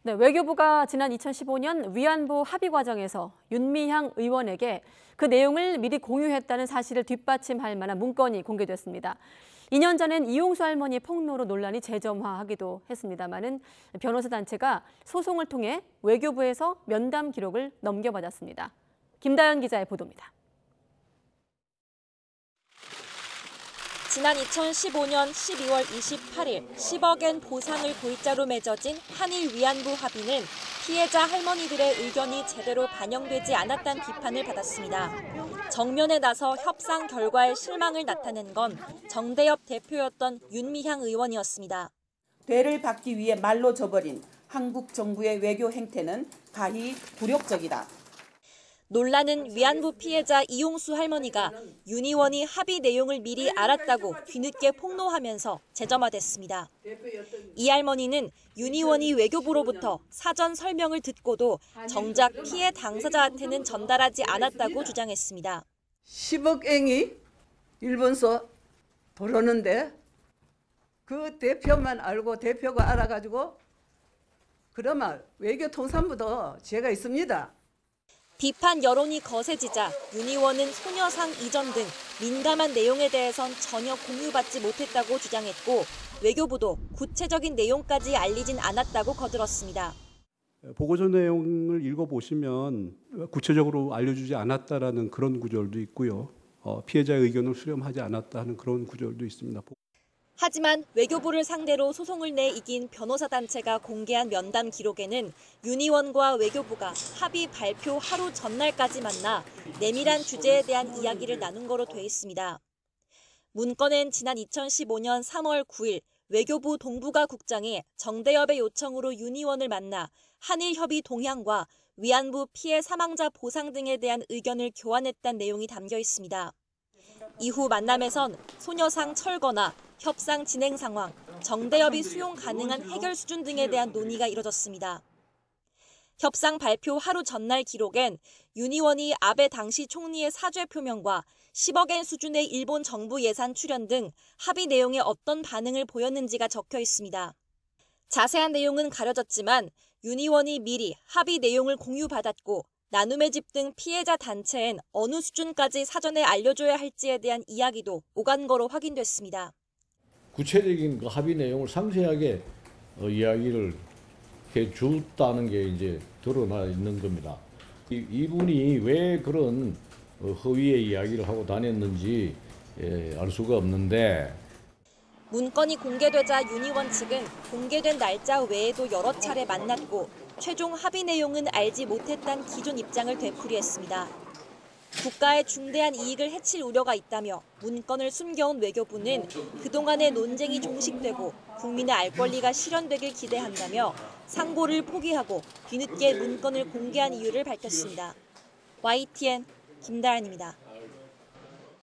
네, 외교부가 지난 2015년 위안부 합의 과정에서 윤미향 의원에게 그 내용을 미리 공유했다는 사실을 뒷받침할 만한 문건이 공개됐습니다. 2년 전엔 이용수 할머니의 폭로로 논란이 재점화하기도 했습니다만은 변호사 단체가 소송을 통해 외교부에서 면담 기록을 넘겨받았습니다. 김다연 기자의 보도입니다. 지난 2015년 12월 28일 10억엔 보상을 골자로 맺어진 한일 위안부 합의는 피해자 할머니들의 의견이 제대로 반영되지 않았다는 비판을 받았습니다. 정면에 나서 협상 결과에 실망을 나타낸 건 정대협 대표였던 윤미향 의원이었습니다. 대를 받기 위해 말로 져버린 한국 정부의 외교 행태는 가히 굴욕적이다. 논란은 위안부 피해자 이용수 할머니가 윤 의원이 합의 내용을 미리 알았다고 뒤늦게 폭로하면서 재점화됐습니다. 이 할머니는 윤 의원이 외교부로부터 사전 설명을 듣고도 정작 피해 당사자한테는 전달하지 않았다고 주장했습니다. 10억 앵이 일본서 들어오는데 그 대표만 알고 대표가 알아가지고 그러면 외교통상부도 죄가 있습니다. 비판 여론이 거세지자 윤 의원은 소녀상 이전 등 민감한 내용에 대해선 전혀 공유받지 못했다고 주장했고 외교부도 구체적인 내용까지 알리진 않았다고 거들었습니다. 보고서 내용을 읽어보시면 구체적으로 알려주지 않았다라는 그런 구절도 있고요. 피해자의 의견을 수렴하지 않았다 하는 그런 구절도 있습니다. 하지만 외교부를 상대로 소송을 내 이긴 변호사 단체가 공개한 면담 기록에는 윤 의원과 외교부가 합의 발표 하루 전날까지 만나 내밀한 주제에 대한 이야기를 나눈 거로 돼 있습니다. 문건엔 지난 2015년 3월 9일 외교부 동북아 국장이 정대협의 요청으로 윤 의원을 만나 한일 협의 동향과 위안부 피해 사망자 보상 등에 대한 의견을 교환했다는 내용이 담겨 있습니다. 이후 만남에선 소녀상 철거나 협상 진행 상황, 정대협이 수용 가능한 해결 수준 등에 대한 논의가 이뤄졌습니다. 협상 발표 하루 전날 기록엔 윤 의원이 아베 당시 총리의 사죄 표명과 10억엔 수준의 일본 정부 예산 출연 등 합의 내용에 어떤 반응을 보였는지가 적혀 있습니다. 자세한 내용은 가려졌지만 윤 의원이 미리 합의 내용을 공유받았고 나눔의 집 등 피해자 단체엔 어느 수준까지 사전에 알려줘야 할지에 대한 이야기도 오간 거로 확인됐습니다. 구체적인 그 합의 내용을 상세하게 이야기를 해줬다는 게 이제 드러나 있는 겁니다. 이분이 왜 그런 허위의 이야기를 하고 다녔는지 알 수가 없는데 문건이 공개되자 윤 의원 측은 공개된 날짜 외에도 여러 차례 만났고 최종 합의 내용은 알지 못했다는 기존 입장을 되풀이했습니다. 국가의 중대한 이익을 해칠 우려가 있다며 문건을 숨겨온 외교부는 그동안의 논쟁이 종식되고 국민의 알 권리가 실현되길 기대한다며 상고를 포기하고 뒤늦게 문건을 공개한 이유를 밝혔습니다. YTN 김다연입니다.